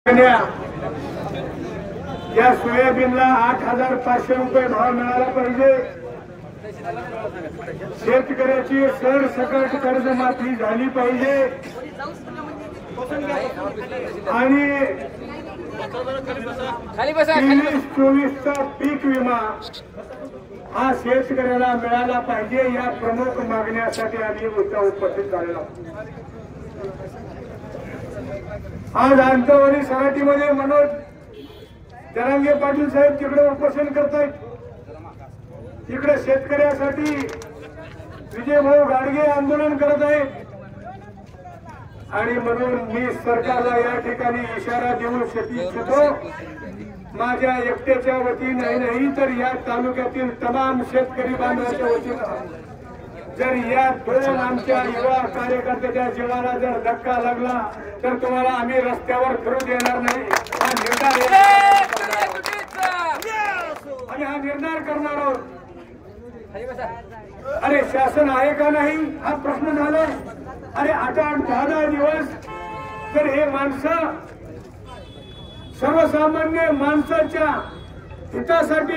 या सोयाबीनला 8,500 रुपये भाव मिळाला पाहिजे। शेतकऱ्याची सरसकट कर्जमाफी झाली पाहिजे आणि 23-24चा पीक विमा हा शेतकऱ्याला मिळाला पाहिजे। या प्रमुख मागण्यासाठी आम्ही मुद्दा उपस्थित झालेला। आज अंतरवाली सराटीमध्ये मनोज जरांगे पाटील साहेब तिकडे उपोषण करतायत, तिकडे शेतकऱ्यासाठी विजयभाऊ गाडगे आंदोलन करत आहेत आणि म्हणून मी सरकारला या ठिकाणी इशारा देऊ इच्छितो। माझ्या एकट्याच्या वतीने नाही तर या तालुक्यातील तमाम शेतकरी बांधवांच्या वतीने जर या दोन आमच्या युवा कार्यकर्त्याच्या जीवाला जर धक्का लागला तर तुम्हाला आम्ही रस्त्यावर फिरू देणार नाही। हा निर्णय करणार आहोत। अरे शासन आहे का नाही हा प्रश्न झाला। अरे 8-10 दिवस तर हे माणसं सर्वसामान्य माणसाच्या हितासाठी